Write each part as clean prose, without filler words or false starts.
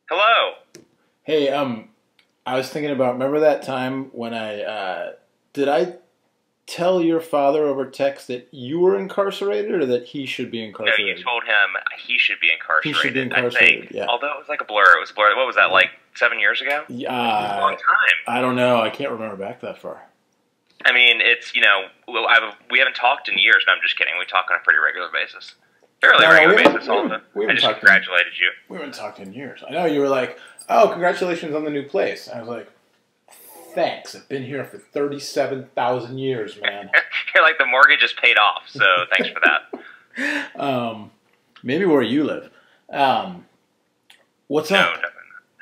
Hello. Hey, I was thinking about, remember that time when did I tell your father over text that you were incarcerated or that he should be No, you incarcerated? told him he should be He should be incarcerated. I incarcerated, think. yeah. Although it was like a blur. It was a blur. What was that, like 7 years ago? A long Yeah, time. I don't know. I can't remember back that far. I mean, it's, we haven't talked in years. No, I'm just kidding. We talk on a pretty regular basis. Fairly No, regular we haven't- basis, we also. haven't- we I haven't just talked in- congratulated you. We haven't talked in years. I know you were like, oh, congratulations on the new place. I was like, thanks. I've been here for 37,000 years, man. You're like, the mortgage is paid off, so thanks for that. Maybe where you live. What's No, up? no.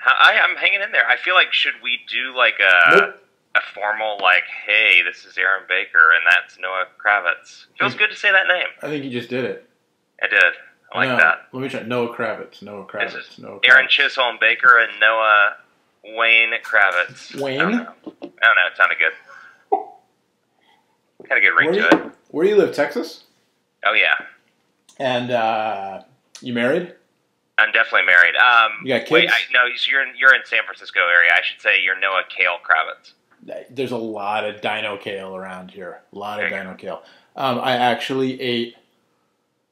I'm hanging in there. I feel like, should we do like a Nope. formal, like, hey, this is Aaron Baker and that's Noah Kravitz? Feels good to say that name. I think you just did it. I did. I like No, that. Let me try. Noah Kravitz. Noah This Kravitz. is Noah Aaron Kravitz. Chisholm Baker and Noah Wayne Kravitz. Wayne? I don't know. It sounded good. Had a good ring to it. Where do you live? Texas? Oh, yeah. And you married? I'm definitely married. You got kids? Wait, no, you're in San Francisco area. I should say you're Noah Kale Kravitz. There's a lot of dino kale around here. A lot of There you dino kale. I actually ate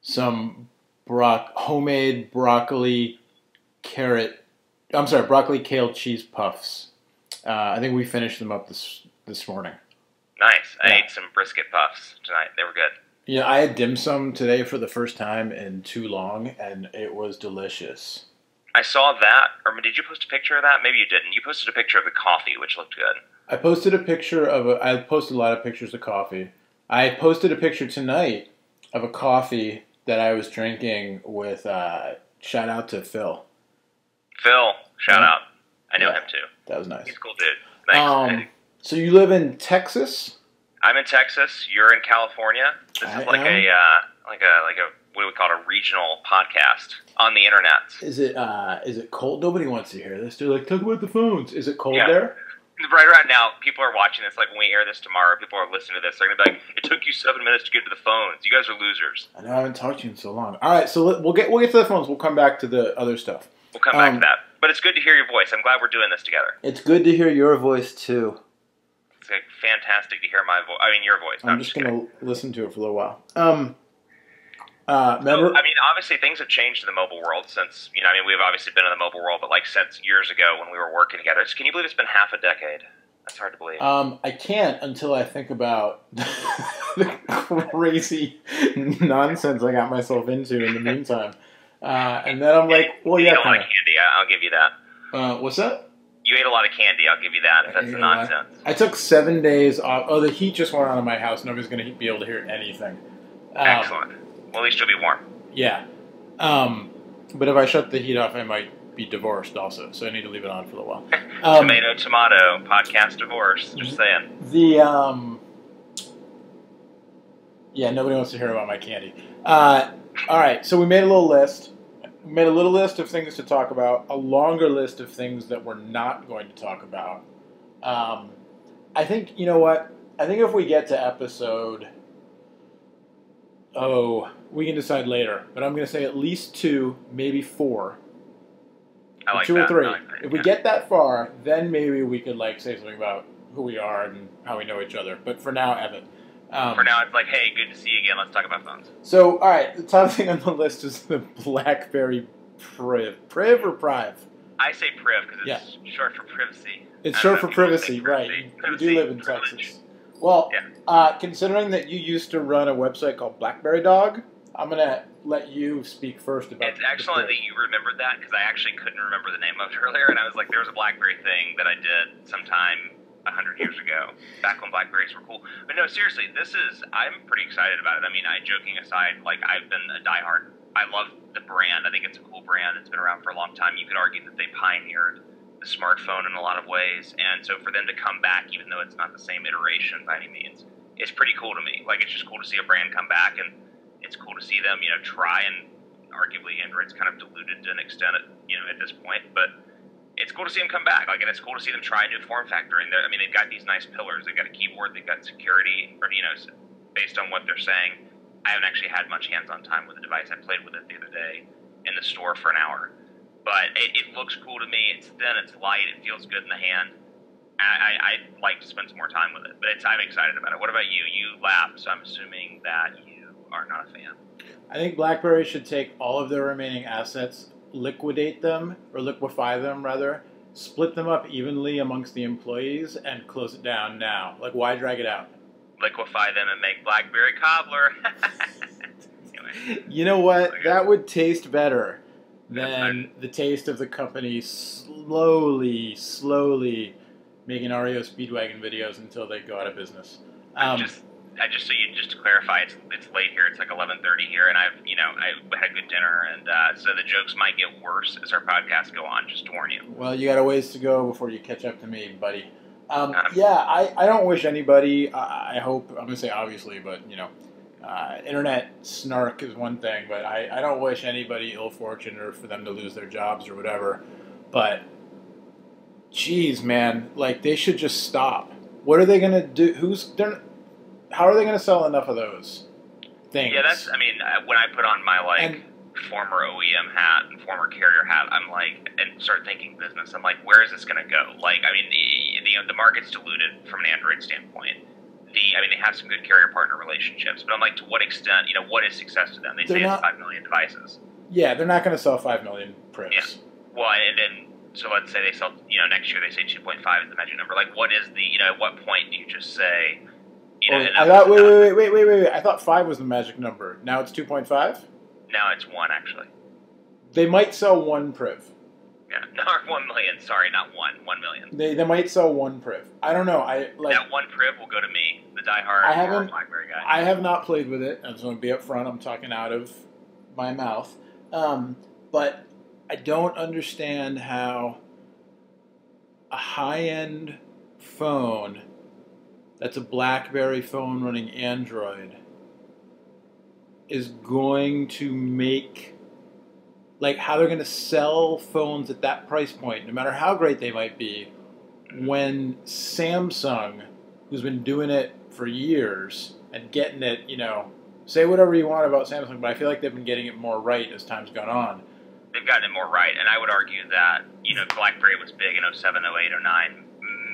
some homemade broccoli broccoli kale cheese puffs. I think we finished them up this morning. Nice. I Yeah. ate some brisket puffs tonight. They were good. Yeah, I had dim sum today for the first time in too long, and it was delicious. I saw that, or did you post a picture of that? Maybe you didn't. You posted a picture of the coffee, which looked good. I posted a picture I posted a lot of pictures of coffee. I posted a picture tonight of a coffee that I was drinking with, shout out to Phil. Phil, shout Yeah. out. I know Yeah. him too. That was nice. He's a cool dude. Thanks. So you live in Texas? I'm in Texas. You're in California. This I is like am. a what do we call it? A regional podcast on the internet. Is it cold? Nobody wants to hear this. They're like, talk about the phones. Is it cold Yeah. there? Right now, people are watching this. Like when we air this tomorrow, people are listening to this. They're gonna be like, "It took you 7 minutes to get to the phones. You guys are losers." I know I haven't talked to you in so long. All right, so we'll get to the phones. We'll come back to the other stuff. We'll come back to that. But it's good to hear your voice. I'm glad we're doing this together. It's good to hear your voice too. It's like fantastic to hear my voice. I mean, your voice. No, I'm just gonna listen to it for a little while. So, Remember? I mean, obviously things have changed in the mobile world since, we've obviously been in the mobile world, but like since years ago when we were working together. Can you believe it's been half a decade? That's hard to believe. I can't until I think about the crazy nonsense I got myself into in the meantime. And then I'm like, well, you yeah, ate a lot kind of candy. I'll give you that. What's that? You ate a lot of candy. I'll give you that. If that's the nonsense. I took 7 days off. Oh, the heat just went on in my house. Nobody's going to be able to hear anything. Excellent. Well, at least you'll be warm. Yeah. But if I shut the heat off, I might be divorced also. So I need to leave it on for a while. Tomato, podcast divorce. Just saying. Yeah, nobody wants to hear about my candy. All right, so we made a little list. We made a little list of things to talk about, a longer list of things that we're not going to talk about. I think, you know what? I think if we get to episode... Oh, we can decide later. But I'm going to say at least 2, maybe 4. I like 2 that. or 3. I like that. If we get that far, then maybe we could say something about who we are and how we know each other. But for now, Evan. For now, it's like, hey, good to see you again. Let's talk about phones. So, all right, the top thing on the list is the BlackBerry Priv. Priv or Prive? I say Priv because it's short for privacy. It's short for privacy, right. You do live in Texas. Well, considering that you used to run a website called BlackBerry Dog, I'm going to let you speak first about It's excellent that you remembered that because I actually couldn't remember the name of it earlier, and I was like, there was a BlackBerry thing that I did sometime 100 years ago, back when BlackBerrys were cool. But no, seriously, I'm pretty excited about it. I mean, joking aside, I've been a diehard. I love the brand. I think it's a cool brand. It's been around for a long time. You could argue that they pioneered the smartphone in a lot of ways, and so for them to come back, even though it's not the same iteration by any means, it's pretty cool to me. It's just cool to see a brand come back, and it's cool to see them, try, and arguably Android's kind of diluted to an extent at this point, but it's cool to see them come back. And it's cool to see them try a new form factor. And they've got these nice pillars. They've got a keyboard. They've got security, or based on what they're saying, I haven't actually had much hands-on time with the device. I played with it the other day in the store for an hour. But it looks cool to me. It's thin, it's light, it feels good in the hand. I'd like to spend some more time with it, but I'm excited about it. What about you? You laughed, so I'm assuming that you are not a fan. I think BlackBerry should take all of their remaining assets, liquidate them, or liquefy them, rather, split them up evenly amongst the employees, and close it down now. Like, why drag it out? Liquefy them and make BlackBerry cobbler. Anyway. You know what? That would taste better than the taste of the company slowly making REO Speedwagon videos until they go out of business. Just to clarify, it's late here. It's like 11:30 here, and I had a good dinner, and so the jokes might get worse as our podcasts go on. Just to warn you. Well, you got a ways to go before you catch up to me, buddy. I don't wish anybody. I hope, I'm going to say obviously, but internet snark is one thing, but I don't wish anybody ill fortune or for them to lose their jobs or whatever. But geez, man, like, they should just stop. What are they going to do? How are they going to sell enough of those things? Yeah, when I put on my former OEM hat and former carrier hat, I'm like, and start thinking business. I'm like, where is this going to go? Like, the market's diluted from an Android standpoint. They have some good carrier partner relationships, but I'm like, to what extent? What is success to them? They say it's 5 million devices. Yeah, they're not going to sell 5 million Privs. Yeah. Well, and then so let's say they sell. Next year they say 2.5 is the magic number. Like, what is at what point do you just say? I thought wait. I thought 5 was the magic number. Now it's 2.5? Now it's 1, actually. They might sell 1 Priv. Yeah, no, 1 million. Sorry, not 1. 1 million. They might sell 1 Priv. I don't know. That 1 Priv will go to me, the diehard BlackBerry guy. I have not played with it. I just want to be upfront. I'm talking out of my mouth. But I don't understand how a high-end phone that's a BlackBerry phone running Android is going to make, like, how they're going to sell phones at that price point, no matter how great they might be, when Samsung, who's been doing it for years and getting it, say whatever you want about Samsung, but I feel like they've been getting it more right as time's gone on. They've gotten it more right, and I would argue that, BlackBerry was big in 07, 08, 09,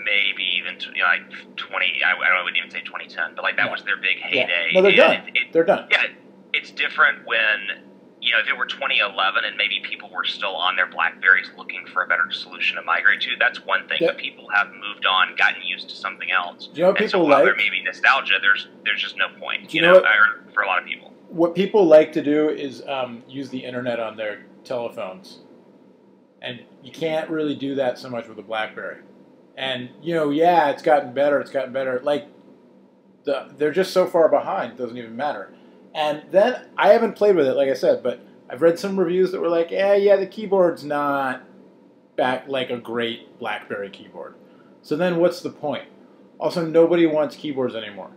maybe even 20. I wouldn't even say 2010, but that was their big heyday. Yeah. No, they're done. They're done. Yeah, it's different when if it were 2011 and maybe people were still on their BlackBerries looking for a better solution to migrate to. That's one thing. But people have moved on, gotten used to something else. Do you know what people while like? There may be nostalgia. There's just no point. Do you know for a lot of people. What people like to do is use the internet on their telephones, and you can't really do that so much with a BlackBerry. And it's gotten better. It's gotten better. Like, they're just so far behind. It doesn't even matter. And then I haven't played with it, like I said, but I've read some reviews that were like, the keyboard's not back like a great BlackBerry keyboard. So then what's the point? Also, nobody wants keyboards anymore.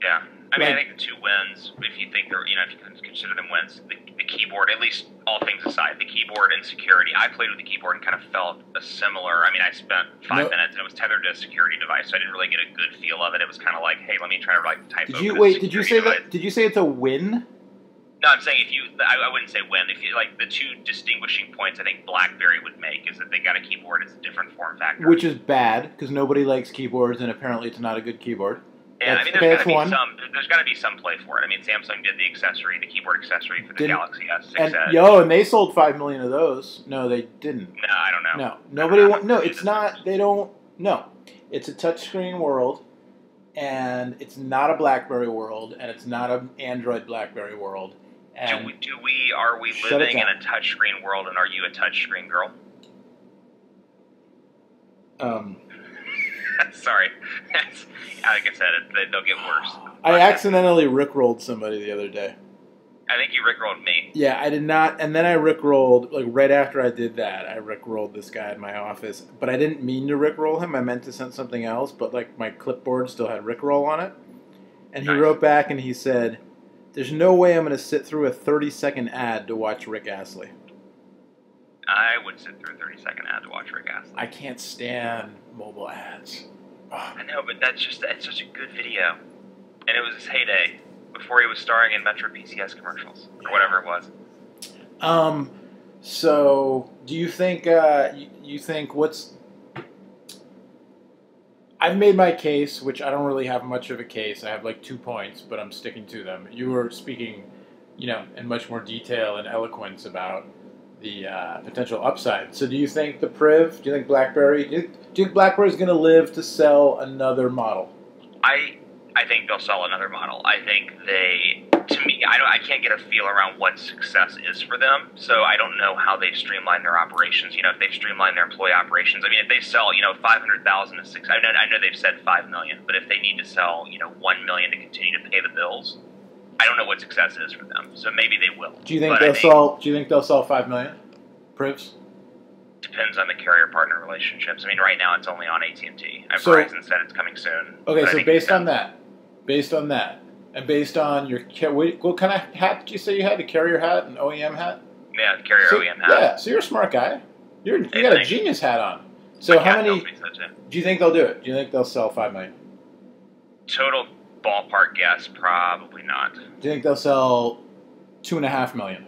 Yeah. I think the 2 wins, if you think they're, if you can consider them wins, the keyboard, at least all things aside, the keyboard and security. I played with the keyboard and kind of felt a similar, I spent 5 minutes and it was tethered to a security device, so I didn't really get a good feel of it. It was kind of like, hey, let me try to type over this. Did you say that? Did you say it's a win? No, I'm saying I wouldn't say win. If you the 2 distinguishing points I think BlackBerry would make is that they got a keyboard, it's a different form factor. Which is bad, because nobody likes keyboards, and apparently it's not a good keyboard. Yeah, there's got to be some play for it. Samsung did the keyboard accessory for the Galaxy S6 and they sold 5 million of those. No, they didn't. No, I don't know. No, nobody. No, it's not. They don't. No, it's a touchscreen world, and it's not a BlackBerry world, and it's not an Android BlackBerry world. And are we living in a touchscreen world, and are you a touchscreen girl? Sorry. Like I said, they'll get worse. I accidentally rickrolled somebody the other day. I think you rickrolled me. Yeah, I did not. And then I rickrolled, right after I did that, I rickrolled this guy in my office. But I didn't mean to rickroll him. I meant to send something else. But, my clipboard still had rickroll on it. And he wrote back and he said, "There's no way I'm going to sit through a 30-second ad to watch Rick Astley." I would sit through a 30-second ad to watch Rick Astley. I can't stand mobile ads. I know, but it's such a good video. and it was his heyday before he was starring in Metro PCS commercials or whatever it was. So do you think you think what's I've made my case, which I don't really have much of a case. I have like 2 points, but I'm sticking to them. You were speaking, in much more detail and eloquence about the potential upside. So do you think the Priv, do you think BlackBerry, do you think BlackBerry's going to live to sell another model? I think they'll sell another model. I think to me, I can't get a feel around what success is for them. So I don't know how they've streamlined their operations. If they've streamlined their employee operations. I mean, if they sell, 500,000 to 6, I know they've said 5 million, but if they need to sell, 1 million to continue to pay the bills, I don't know what success is for them. So maybe they will. Do you think they'll sell 5 million Privs? Depends on the carrier partner relationships. I mean, right now it's only on AT&T. Verizon said it's coming soon. Okay, so based on that, and based on your what kind of hat did you say you had? The carrier hat, an OEM hat? Yeah, the carrier OEM hat. Yeah, so you're a smart guy. You got a genius hat on. So how many? Do you think they'll do it? Do you think they'll sell 5 million? Total ballpark guess, probably not. Do you think they'll sell 2.5 million?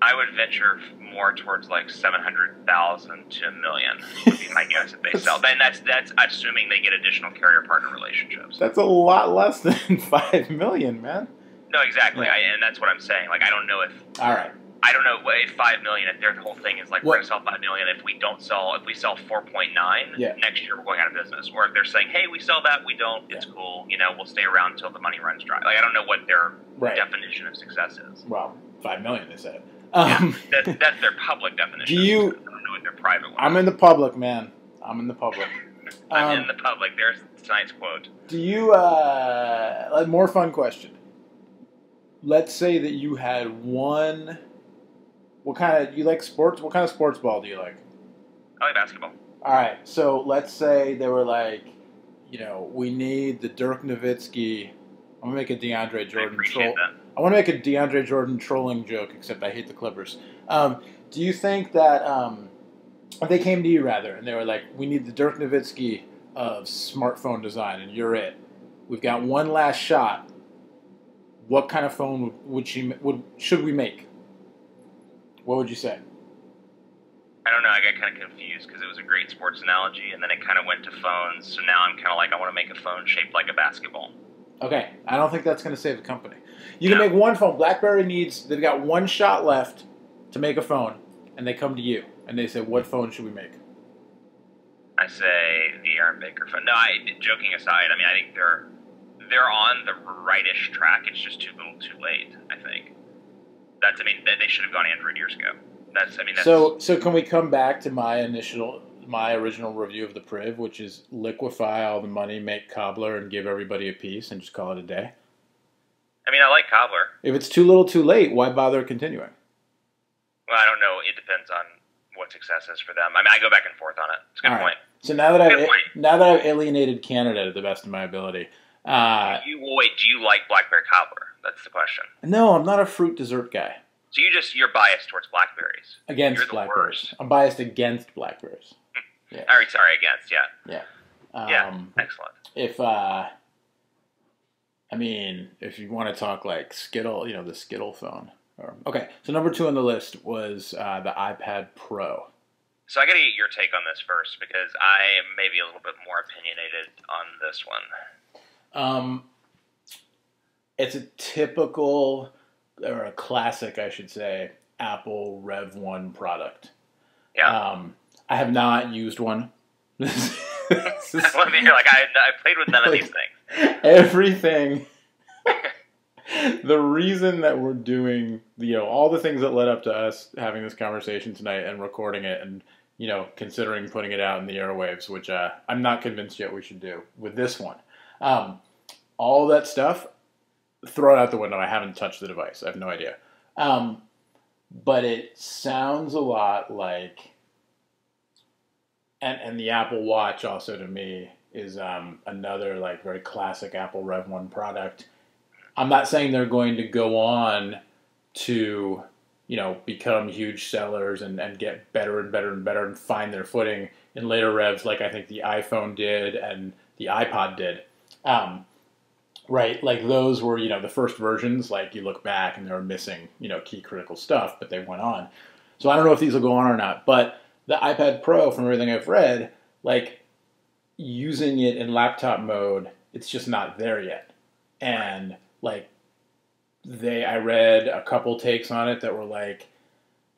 I would venture more towards like 700,000 to $1 million would be my guess if they sell. Then that's assuming they get additional carrier partner relationships. That's a lot less than 5 million, man. No, exactly. Yeah. And that's what I'm saying. Like, I don't know if. All right. I don't know if 5 million. If their whole thing is like we're gonna sell 5 million. If we sell 4.9 next year, we're going out of business. Or if they're saying, hey, we sell that, we don't. It's cool. We'll stay around until the money runs dry. Like, I don't know what their definition of success is. Well, 5 million, they said. That's their public definition. I don't know what their private one. I'm in the public, man. I'm in the public. I'm in the public. There's tonight's quote. Do you more fun question? Let's say that you had one. You like sports? What kind of sports ball do you like? I like basketball. All right. So let's say they were like, we need the Dirk Nowitzki. I'm gonna make a DeAndre Jordan troll. I want to make a DeAndre Jordan trolling joke, except I hate the Clippers. Do you think that if they came to you and they were like, we need the Dirk Nowitzki of smartphone design, and you're it. We've got one last shot. What kind of phone should we make? What would you say? I don't know. I got kind of confused because it was a great sports analogy, and then it kind of went to phones. So now I'm kind of like, I want to make a phone shaped like a basketball. Okay, I don't think that's going to save the company. You can make one phone. BlackBerry they've got one shot left to make a phone, and they come to you, and they say, what phone should we make? I say the Aaron Baker phone. No, joking aside, I mean, I think they're on the rightish track. It's just too little too late, I think. They should have gone Android years ago. So can we come back to my original review of the Priv, which is liquefy all the money, make cobbler, and give everybody a piece, and just call it a day? I mean, I like cobbler. If it's too little too late, why bother continuing? Well, I don't know. It depends on what success is for them. I mean, I go back and forth on it. It's a good point. So now that I've alienated Canada to the best of my ability. Do you like BlackBerry cobbler? That's the question. No, I'm not a fruit dessert guy. So you're biased towards blackberries. Against blackberries. I'm biased against blackberries. Yeah. All right, sorry, against, yeah. Yeah. Excellent. If you want to talk like Skittle, the Skittle phone. Okay, so number 2 on the list was the iPad Pro. So I got to get your take on this first because I am maybe a little bit more opinionated on this one. It's a typical, or a classic, I should say, Apple Rev 1 product. Yeah. I have not used one. You're like, I played with none of these things. Everything. The reason that we're doing, all the things that led up to us having this conversation tonight and recording it and, considering putting it out in the airwaves, which I'm not convinced yet we should do with this one. All that stuff, throw it out the window. I haven't touched the device. I have no idea. But it sounds a lot like, and the Apple Watch also to me is another like very classic Apple Rev 1 product. I'm not saying they're going to go on to, become huge sellers and get better and better and better and find their footing in later revs like I think the iPhone did and the iPod did. right? Like those were, the first versions, like you look back and they were missing, key critical stuff, but they went on. So I don't know if these will go on or not, but the iPad Pro, from everything I've read, like using it in laptop mode, it's just not there yet. And like I read a couple takes on it that were like,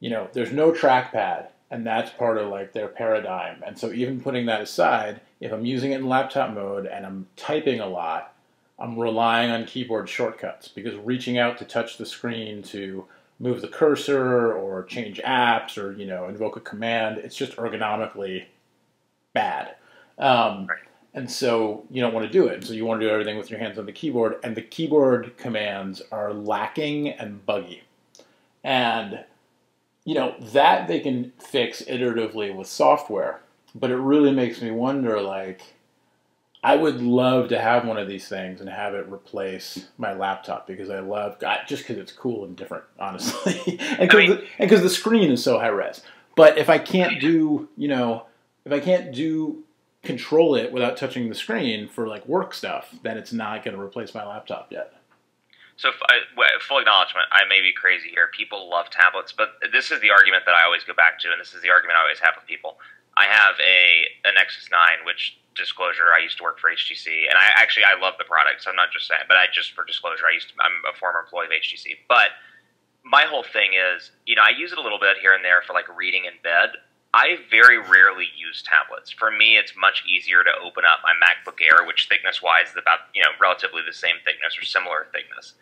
there's no trackpad, and that's part of like their paradigm. And so even putting that aside, if I'm using it in laptop mode and I'm typing a lot, I'm relying on keyboard shortcuts because reaching out to touch the screen to move the cursor or change apps or invoke a command, it's just ergonomically bad. Right. And so you don't want to do it. So you want to do everything with your hands on the keyboard, and the keyboard commands are lacking and buggy. And that they can fix iteratively with software, but it really makes me wonder, like, I would love to have one of these things and have it replace my laptop because I love, just because it's cool and different, honestly, and because the screen is so high res. But if I can't do, control it without touching the screen for like work stuff, then it's not going to replace my laptop yet. So, full acknowledgement, I may be crazy here. People love tablets, but this is the argument that I always go back to, and this is the argument I always have with people. I have a Nexus 9, which, disclosure, I used to work for HTC, and I love the product, so I'm not just saying, but for disclosure, I'm a former employee of HTC. But my whole thing is, I use it a little bit here and there for like reading in bed. I very rarely use tablets. For me, it's much easier to open up my MacBook Air, which thickness-wise is about, relatively the same thickness or similar thickness.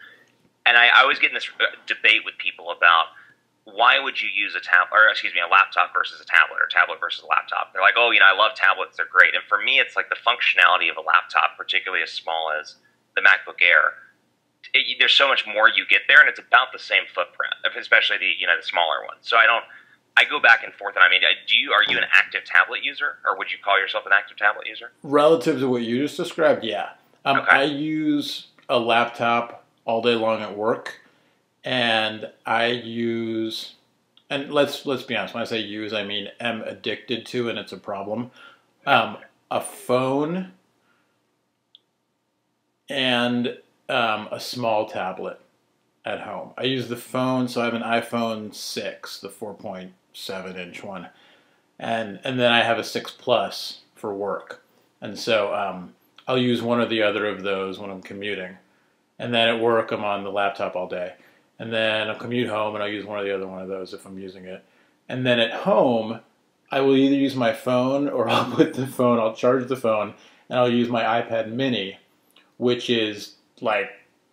And I always get in this debate with people about why would you use a laptop versus a tablet or tablet versus a laptop. They're like, oh, I love tablets, they're great. And for me, it's like the functionality of a laptop, particularly as small as the MacBook Air. There's so much more you get there, and it's about the same footprint, especially the smaller one. So I go back and forth, and I mean, are you an active tablet user, or would you call yourself an active tablet user? Relative to what you just described, yeah. Okay. I use a laptop all day long at work, and and let's be honest, when I say use, I mean am addicted to, and it's a problem. A phone and a small tablet at home. I use the phone, so I have an iPhone 6, the 4.7-inch one, and then I have a 6 Plus for work. And so I'll use one or the other of those when I'm commuting. And then at work, I'm on the laptop all day. And then I'll commute home, and I'll use one or the other one of those if I'm using it. And then at home, I will either use my phone or I'll charge the phone, and I'll use my iPad mini, which is like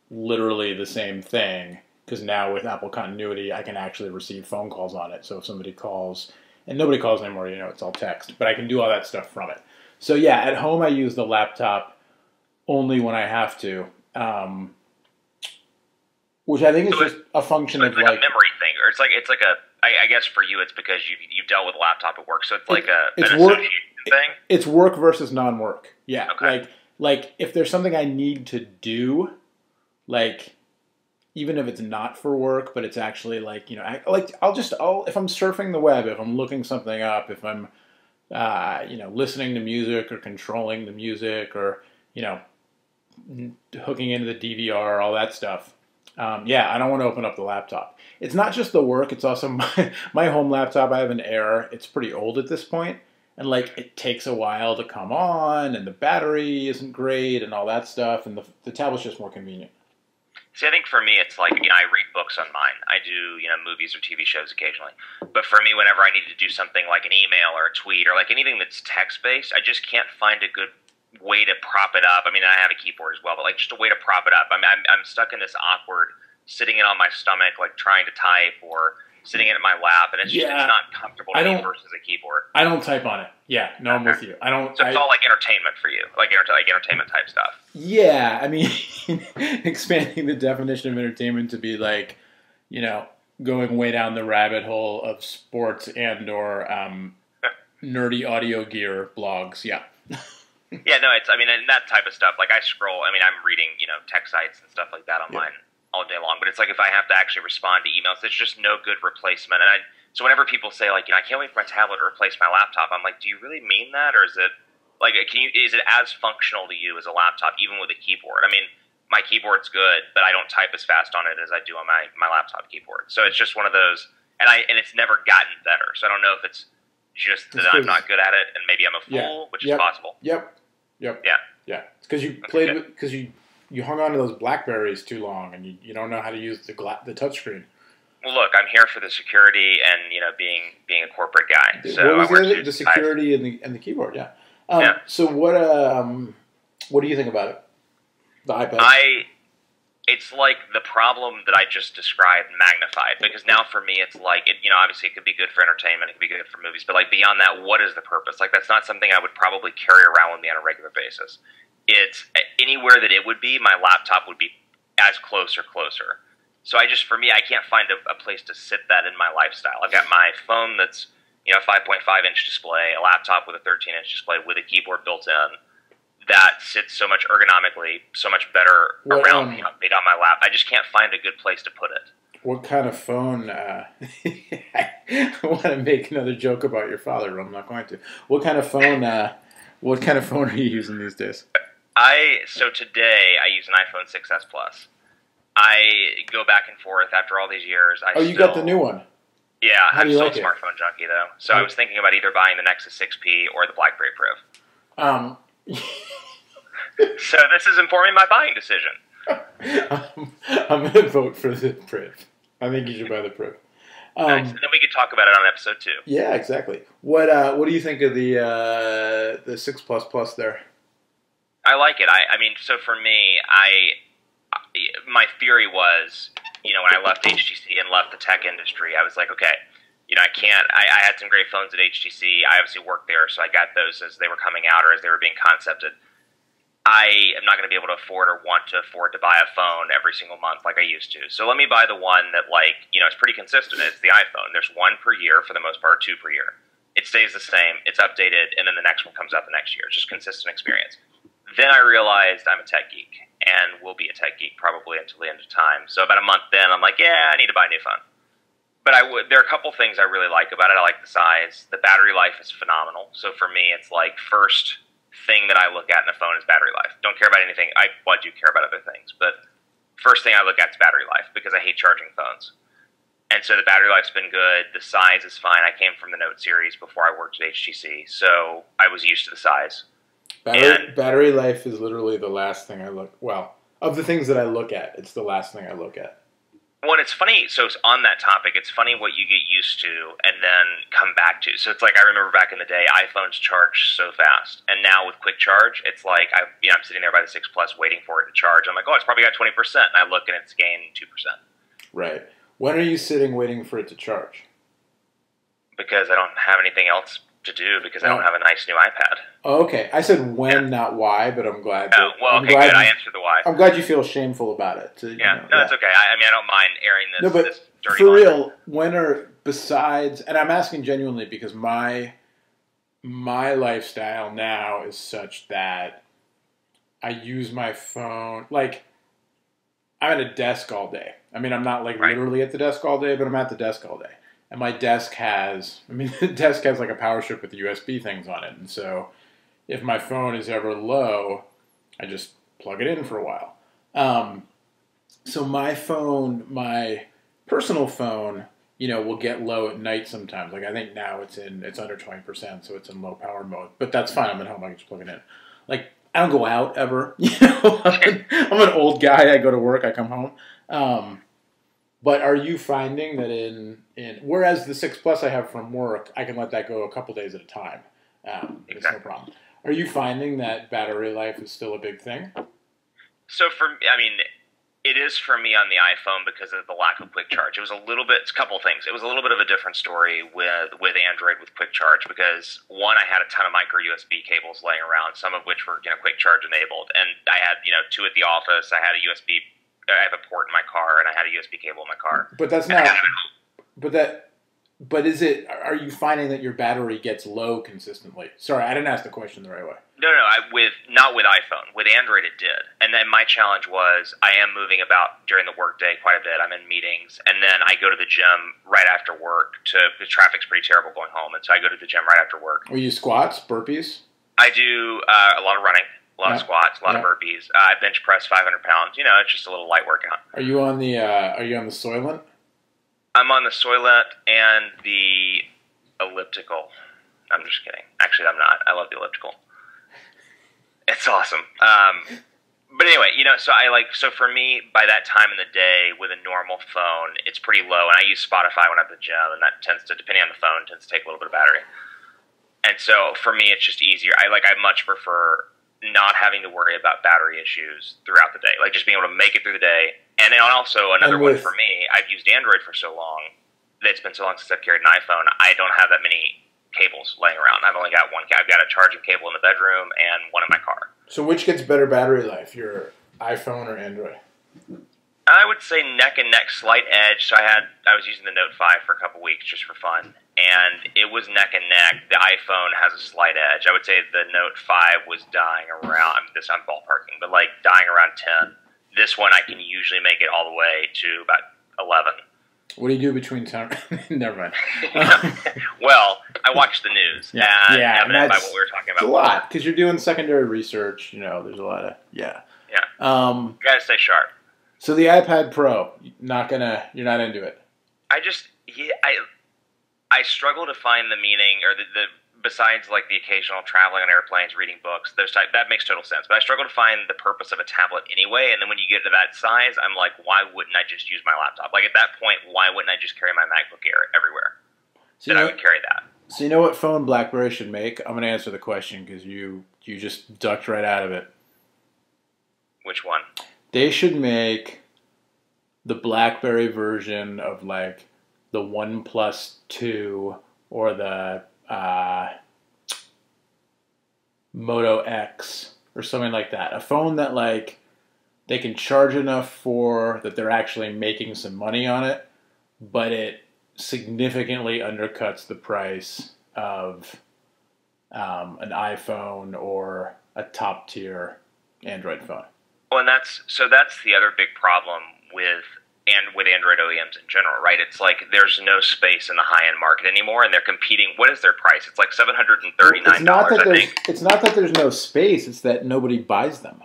literally the same thing, because now with Apple Continuity, I can actually receive phone calls on it. So if somebody calls, and nobody calls anymore, it's all text, but I can do all that stuff from it. So yeah, at home I use the laptop only when I have to, which I think is just a function of like a memory thing, or it's like I guess for you it's because you've dealt with a laptop at work, so it's like an association thing. It's work versus non-work. Yeah, okay. Like if there's something I need to do, like even if it's not for work, but it's actually like, if I'm surfing the web, if I'm looking something up, if I'm listening to music or controlling the music or hooking into the DVR, all that stuff. I don't want to open up the laptop. It's not just the work, it's also my home laptop. I have an Air. It's pretty old at this point, and like it takes a while to come on, and the battery isn't great and all that stuff, and the tablet's just more convenient. See, I think for me, it's like, I read books on mine. I do, movies or TV shows occasionally. But for me, whenever I need to do something like an email or a tweet or like anything that's text-based, I just can't find a good way to prop it up. I mean, I have a keyboard as well, but like just a way to prop it up. I'm stuck in this awkward sitting it on my stomach, like trying to type, or sitting it in my lap, and it's not comfortable to me versus a keyboard. I don't type on it. Yeah, no, I'm with you. I don't. So it's all like entertainment for you, like entertainment type stuff. Yeah, I mean, expanding the definition of entertainment to be like, going way down the rabbit hole of sports and or nerdy audio gear blogs. Yeah. Yeah, no, and that type of stuff. Like I scroll. I mean, I'm reading, tech sites and stuff like that online all day long. But it's like if I have to actually respond to emails, there's just no good replacement. And so whenever people say like, I can't wait for my tablet to replace my laptop, I'm like, do you really mean that, or is it like, is it as functional to you as a laptop, even with a keyboard? I mean, my keyboard's good, but I don't type as fast on it as I do on my laptop keyboard. So it's just one of those, and it's never gotten better. So I don't know if it's just that I'm not good at it, and maybe I'm a fool, which is possible. Yep. Yeah. It's because you played because you hung on to those Blackberries too long, and you don't know how to use the touchscreen. Well, look, I'm here for the security and being a corporate guy. So what was the security and the keyboard? Yeah. So what do you think about it? The iPad. It's like the problem that I just described magnified, because now for me it's like obviously it could be good for entertainment, it could be good for movies, but like beyond that, what is the purpose? Like that's not something I would probably carry around with me on a regular basis. It's anywhere that it would be, my laptop would be as closer. So for me, I can't find a place to sit that in my lifestyle. I've got my phone that's 5.5-inch display, a laptop with a 13-inch display with a keyboard built in. That sits so much ergonomically, so much better around me, on my lap. I just can't find a good place to put it. What kind of phone? I want to make another joke about your father, but I'm not going to. What kind of phone? What kind of phone are you using these days? So today I use an iPhone 6s Plus. I go back and forth after all these years. You got the new one? Yeah, I'm still a smartphone junkie though. So I was thinking about either buying the Nexus 6P or the BlackBerry Priv. So this is informing my buying decision. I'm going to vote for the Priv. I think you should buy the Priv. Nice. And then we could talk about it on episode 2. Yeah, exactly. What do you think of the 6 Plus Plus there? I like it. I mean, so for me, my theory was, when I left HTC and left the tech industry, I was like, okay, I had some great phones at HTC. I obviously worked there, so I got those as they were coming out or as they were being concepted. I am not going to be able to afford or want to afford to buy a phone every single month like I used to. So let me buy the one that is pretty consistent. It's the iPhone. There's one per year for the most part, 2 per year. It stays the same. It's updated, and then the next one comes out the next year. It's just consistent experience. Then I realized I'm a tech geek, and will be a tech geek probably until the end of time. So about a month then, I'm like, I need to buy a new phone. But there are a couple things I really like about it. I like the size. The battery life is phenomenal. So for me, it's like first thing that I look at in a phone is battery life. Don't care about anything. I do care about other things, but first thing I look at is battery life because I hate charging phones. And so the battery life's been good. The size is fine. I came from the Note series before I worked at HTC, so I was used to the size. Battery life is literally the last thing I look. Well, of the things that I look at, it's the last thing I look at. Well, it's funny. So on that topic, it's funny what you get used to and then come back to. So it's like I remember back in the day, iPhones charged so fast, and now with quick charge, it's like I'm sitting there by the 6 Plus waiting for it to charge. I'm like, it's probably got 20%, and I look and it's gained 2%. Right. When are you sitting waiting for it to charge? Because I don't have anything else to do because I don't have a nice new iPad. Oh, okay. I said when, not why, but I'm glad. Good. I answered the why. I'm glad you feel shameful about it. It's okay. I don't mind airing this dirty for real, when are, besides, and I'm asking genuinely because my lifestyle now is such that I use my phone, like, I'm at a desk all day. I mean, I'm not literally at the desk all day, but I'm at the desk all day. And my desk has, the desk has like a power strip with the USB things on it. And so if my phone is ever low, I just plug it in for a while. So my phone, my personal phone, will get low at night sometimes. Like I think now it's under 20%, so it's in low power mode. But that's fine. I'm at home. I can just plug it in. Like I don't go out ever. I'm an old guy. I go to work. I come home. But are you finding that whereas the 6 Plus I have from work, I can let that go a couple days at a time. It's no problem. Are you finding that battery life is still a big thing? So it is for me on the iPhone because of the lack of quick charge. It's a couple things. It was a little bit of a different story with Android with quick charge because one, I had a ton of micro USB cables laying around, some of which were quick charge enabled, and I had 2 at the office. I had a USB. I have a port in my car, and I had a USB cable in my car. But that's not. But is it? Are you finding that your battery gets low consistently? Sorry, I didn't ask the question the right way. No. Not with iPhone. With Android, it did. And then my challenge was I am moving about during the workday quite a bit. I'm in meetings, and then I go to the gym right after work. The traffic's pretty terrible going home, and so I go to the gym right after work. Will you squats, burpees? I do a lot of running. a lot of squats, a lot of burpees. I bench press 500 pounds. You know, it's just a little light workout. Are you on the Soylent? I'm on the Soylent and the elliptical. I'm just kidding. Actually, I'm not. I love the elliptical. It's awesome. But anyway, you know, so for me, by that time in the day, with a normal phone, it's pretty low, and I use Spotify when I'm at the gym, and that tends to, depending on the phone, tends to take a little bit of battery. And so for me, it's just easier. I much prefer not having to worry about battery issues throughout the day, like just being able to make it through the day. And then also another one for me, I've used Android for so long that it's been so long since I've carried an iPhone, I don't have that many cables laying around. I've only got one. I've got a charging cable in the bedroom and one in my car. So which gets better battery life, your iPhone or Android? I would say neck and neck, slight edge. So I was using the Note 5 for a couple weeks just for fun, and it was neck and neck. The iPhone has a slight edge. I would say the Note 5 was dying around, I'm ballparking, but like dying around 10. This one I can usually make it all the way to about 11. What do you do between time? Never mind. Well, I watch the news. Yeah, evident by what we were talking about. It's a lot because you're doing secondary research. You know, there's a lot of Yeah. You gotta stay sharp. So the iPad Pro, you're not into it. I struggle to find the meaning or the besides like the occasional traveling on airplanes, reading books, that makes total sense. But I struggle to find the purpose of a tablet anyway. And then when you get to that size, I'm like, why wouldn't I just use my laptop? Like at that point, why wouldn't I just carry my MacBook Air everywhere? So I would carry that. So you know what phone BlackBerry should make? I'm going to answer the question because you just ducked right out of it. Which one? They should make the BlackBerry version of like the OnePlus 2 or the Moto X or something like that. A phone that like they can charge enough for that they're actually making some money on it, but it significantly undercuts the price of an iPhone or a top tier Android phone. Well, and that's the other big problem with Android OEMs in general, right? It's like there's no space in the high-end market anymore, and they're competing. What is their price? It's like $739, I think. It's not that there's no space, it's that nobody buys them.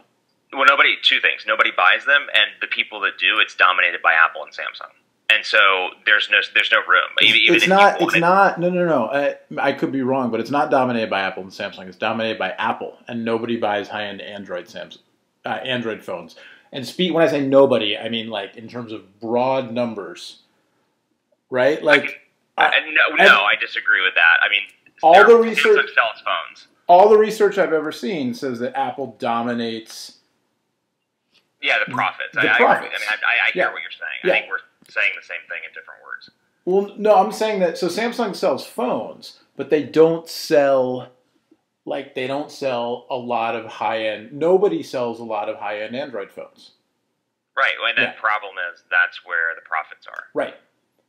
Well, two things. Nobody buys them, and the people that do, it's dominated by Apple and Samsung. And so there's no room. No. I could be wrong, but it's not dominated by Apple and Samsung. It's dominated by Apple, and nobody buys high-end Android phones. And when I say nobody, I mean like in terms of broad numbers, right? Like, I disagree with that. I mean, all the research sells phones. All the research I've ever seen says that Apple dominates. Yeah, the profits. I hear what you're saying. I think we're saying the same thing in different words. Well, no, I'm saying that. So Samsung sells phones, but they don't sell. Like, they don't sell a lot of high-end... Nobody sells a lot of high-end Android phones. Right. Well, and the problem is that's where the profits are. Right.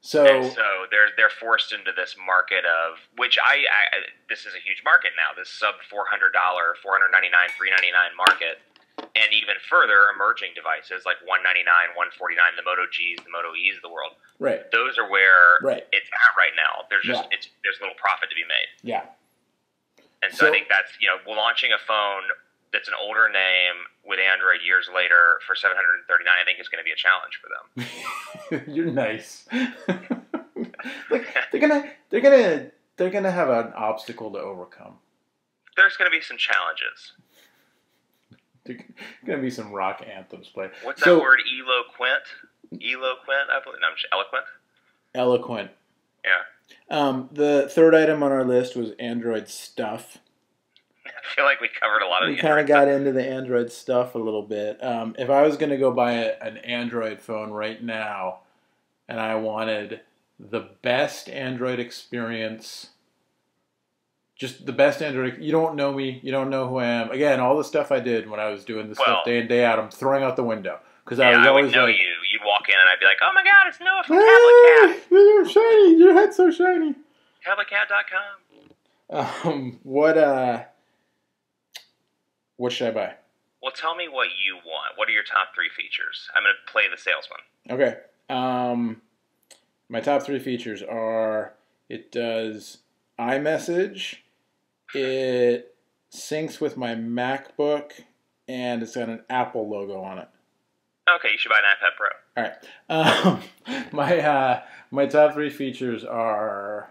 So they're forced into this market of... Which this is a huge market now. This sub $400, $499, $399 market. And even further, emerging devices like $199, $149, the Moto Gs, the Moto Es of the world. Right. Those are where it's at right now. There's there's little profit to be made. Yeah. And so I think that's, launching a phone that's an older name with Android years later for $739, I think is going to be a challenge for them. You're nice. They're gonna have an obstacle to overcome. There's going to be some challenges. There's going to be some rock anthems played. What's that word? Eloquent? I believe. No, eloquent. Eloquent. Yeah. The third item on our list was Android stuff. I feel like we covered a lot of. We kind of got into the Android stuff a little bit. If I was going to go buy an Android phone right now, and I wanted the best Android experience, just the best Android. You don't know me. You don't know who I am. Again, all the stuff I did when I was doing this stuff day in day out, I'm throwing out the window because I was always would know like, you. You'd walk in and I'd be like, "Oh my God, it's Noah from Tablet Cat. You're shiny. Your head's so shiny." TabletCat.com. What should I buy? Well, tell me what you want. What are your top 3 features? I'm going to play the salesman. Okay. My top 3 features are: it does iMessage, it syncs with my MacBook, and it's got an Apple logo on it. Okay, you should buy an iPad Pro. All right. My top three features are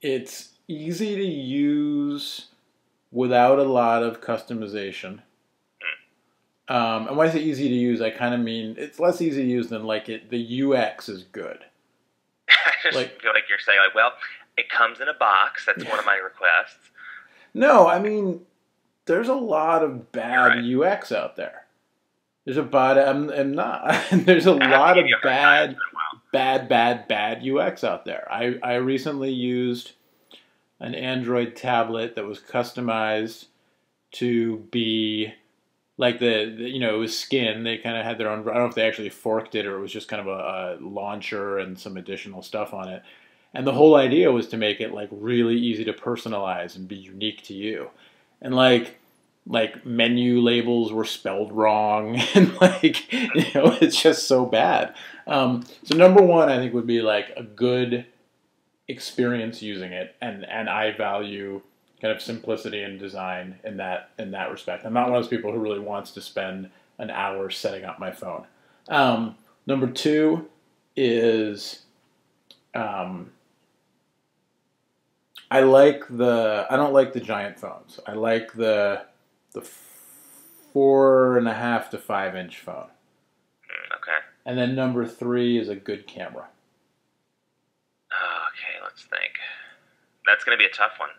it's easy to use without a lot of customization. And when I say easy to use, I kind of mean it's less easy to use than like it. The UX is good. I just feel like you're saying, like, well, it comes in a box. That's one of my requests. No, I mean, there's a lot of bad You're right. UX out there. There's a bad, I'm not. There's a lot of bad UX out there. I recently used an Android tablet that was customized to be like it was skin. They kind of had their own. I don't know if they actually forked it or it was just kind of a launcher and some additional stuff on it. And the whole idea was to make it like really easy to personalize and be unique to you. And like menu labels were spelled wrong and it's just so bad. So number one, I think would be like a good experience using it, and I value kind of simplicity and design in that respect. I'm not one of those people who really wants to spend an hour setting up my phone. Number two is I don't like the giant phones. I like the 4.5 to 5 inch phone. Okay. And then number three is a good camera. Okay, let's think. That's going to be a tough one.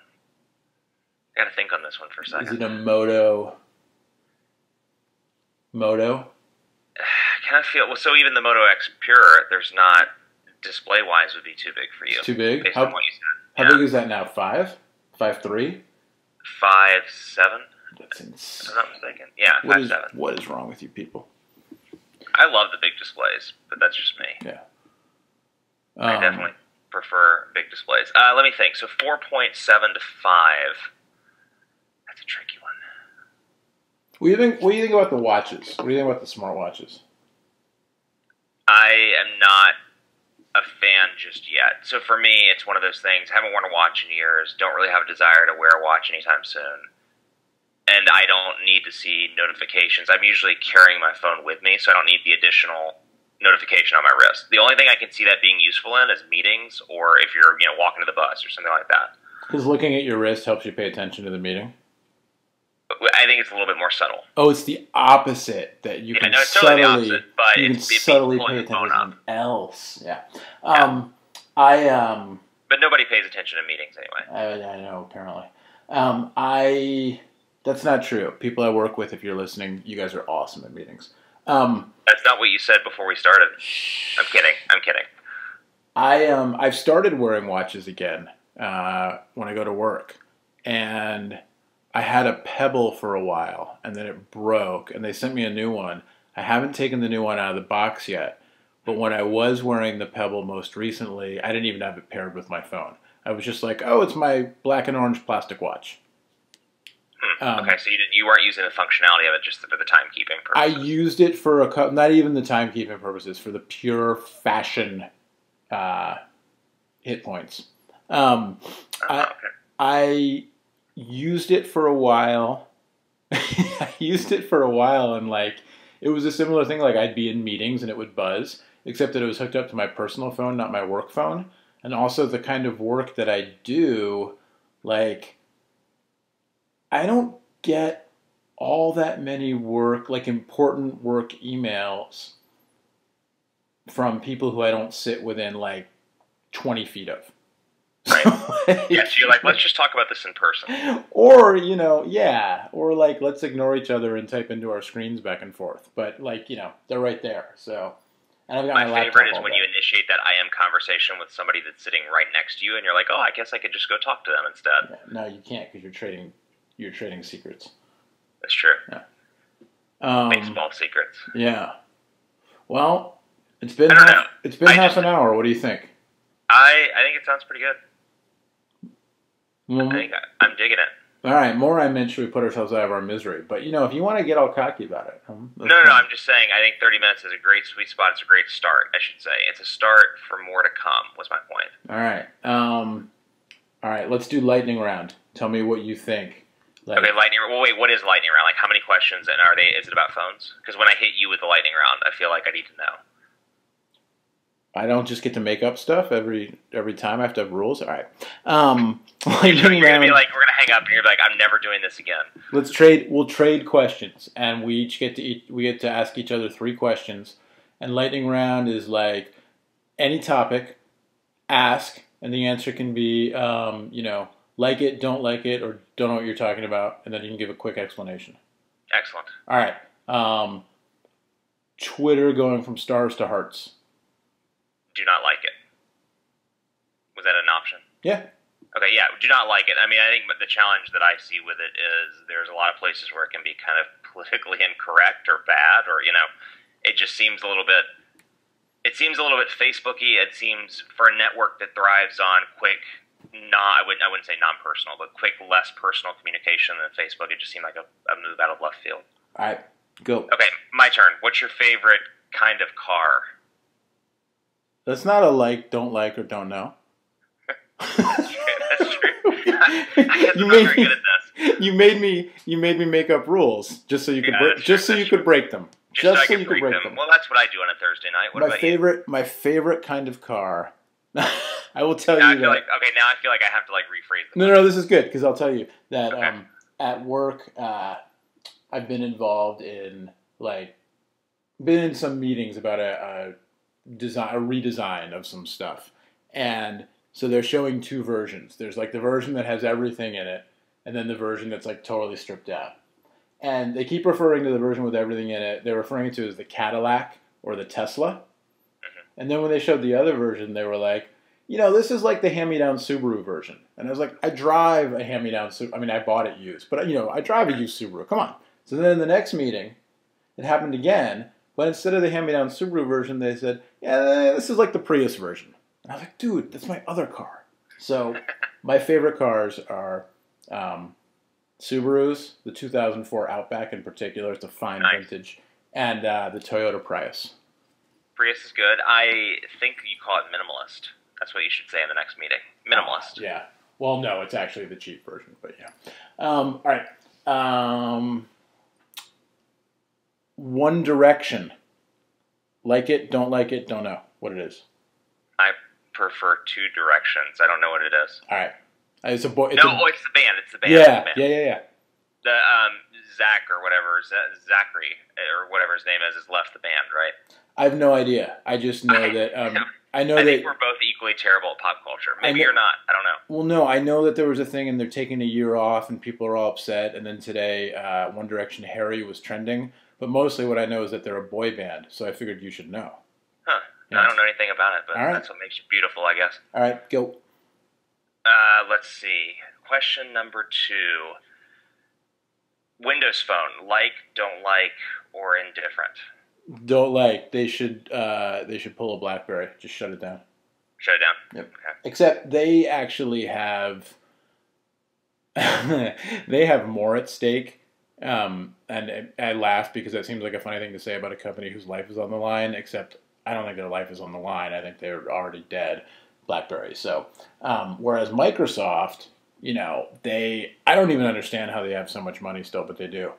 I got to think on this one for a second. Is it a Moto? I kind of feel, well, so even the Moto X Pure, there's not, display-wise would be too big for you. It's too big? Based on what you said. How big is that now? 5? 5'3"? 5'7"? That's insane. If I'm not mistaken. Yeah, 5'7". What is wrong with you people? I love the big displays, but that's just me. Yeah. I definitely prefer big displays. Let me think. So 4.7 to 5. That's a tricky one. What do you think about the watches? What do you think about the smartwatches? I am not a fan just yet. So for me, it's one of those things. Haven't worn a watch in years. Don't really have a desire to wear a watch anytime soon. And I don't need to see notifications. I'm usually carrying my phone with me, so I don't need the additional notification on my wrist. The only thing I can see that being useful in is meetings, or if you're walking to the bus or something like that. Because looking at your wrist helps you pay attention to the meeting. I think it's a little bit more subtle. Oh, it's the opposite that you can subtly, totally the opposite, but you can subtly pay attention to something else. Yeah. But nobody pays attention to meetings anyway. I know apparently. That's not true. People I work with, if you're listening, you guys are awesome at meetings. That's not what you said before we started. I'm kidding. I've started wearing watches again when I go to work, and I had a Pebble for a while, and then it broke, and they sent me a new one. I haven't taken the new one out of the box yet, but when I was wearing the Pebble most recently, I didn't even have it paired with my phone. I was just like, oh, it's my black and orange plastic watch. Okay, so you weren't using the functionality of it just for the timekeeping purposes. I used it for not even the timekeeping purposes, for the pure fashion hit points. I used it for a while. And like it was a similar thing. Like I'd be in meetings and it would buzz, except that it was hooked up to my personal phone, not my work phone. And also the kind of work that I do, like I don't get all that many important work emails from people who I don't sit within like 20 feet of. Right. Yeah, so you're like, let's just talk about this in person. Or, or like, let's ignore each other and type into our screens back and forth. But like, they're right there. So, and I've got my favorite is when you initiate that I am conversation with somebody that's sitting right next to you, and you're like, oh, I guess I could just go talk to them instead. Yeah, no, you can't because you're trading secrets. That's true. Yeah. Baseball secrets. Yeah. Well, it's been half an hour. What do you think? I think it sounds pretty good. Mm-hmm. I'm digging it. All right, more I meant should we put ourselves out of our misery. But, if you want to get all cocky about it. No, I'm just saying I think 30 minutes is a great sweet spot. It's a great start, I should say. It's a start for more to come, was my point. All right. All right, let's do lightning round. Tell me what you think. Okay, lightning. Well, wait. What is lightning round? Like, how many questions? And are they? Is it about phones? Because when I hit you with the lightning round, I feel like I need to know. I don't just get to make up stuff every time. I have to have rules. All right. You're gonna be like, we're gonna hang up, and you're like, I'm never doing this again. Let's trade. We'll trade questions, and we each get to ask each other 3 questions. And lightning round is like any topic, ask, and the answer can be, like it, don't like it, or don't know what you're talking about, and then you can give a quick explanation. Excellent. All right. Twitter going from stars to hearts. Do not like it. Was that an option? Yeah. Okay, yeah, do not like it. I mean, I think the challenge that I see with it is there's a lot of places where it can be kind of politically incorrect or bad, or, it just seems a little bit Facebooky. It seems for a network that thrives on quick, I wouldn't say non-personal, but quick, less personal communication than Facebook. It just seemed like a move out of left field. All right, go. Okay, my turn. What's your favorite kind of car? That's not a like, don't like, or don't know. That's true. I guess I'm not very good at this. You made me make up rules just so you could break them. Just so you could break them. Well, that's what I do on a Thursday night. What about you? My favorite kind of car. I will tell you now I feel like I have to rephrase it. No, this is good because I'll tell you that Okay. At work I've been involved in been in some meetings about a redesign of some stuff, and so they're showing 2 versions. There's the version that has everything in it, and then the version that's totally stripped out. And they keep referring to the version with everything in it. They're referring to it as the Cadillac or the Tesla. Mm-hmm. And then when they showed the other version, they were like, this is like the hand-me-down Subaru version. And I was like, I drive a hand-me-down Subaru. I mean, I bought it used, but I drive a used Subaru. Come on. So then in the next meeting, it happened again. But instead of the hand-me-down Subaru version, they said, yeah, this is like the Prius version. And I was like, dude, that's my other car. So my favorite cars are Subarus, the 2004 Outback in particular. It's a fine vintage. And the Toyota Prius. Prius is good. I think you call it minimalist. That's what you should say in the next meeting. Minimalist. Yeah. Well, no, it's actually the cheap version, but yeah. All right. One Direction. Like it, don't know what it is. I prefer Two Directions. I don't know what it is. All right. It's the band. It's the band. Yeah. The Zach or whatever, Zachary or whatever his name is left the band, right? I have no idea. I just know that. I think we're both equally terrible at pop culture. Maybe you're not. I don't know. Well, no, I know that there was a thing, and they're taking a year off, and people are all upset. And then today, One Direction Harry was trending. But mostly, what I know is that they're a boy band. So I figured you should know. Huh? Yeah. I don't know anything about it, but that's what makes you beautiful, I guess. All right, go. Let's see. Question number 2. Windows Phone, don't like, or indifferent? Don't like. They should pull a BlackBerry. Just shut it down. Shut it down? Yep. Okay. Except they actually have they have more at stake. And I laugh because that seems like a funny thing to say about a company whose life is on the line, except I don't think their life is on the line. I think they're already dead, BlackBerry. So, whereas Microsoft, I don't even understand how they have so much money still, but they do.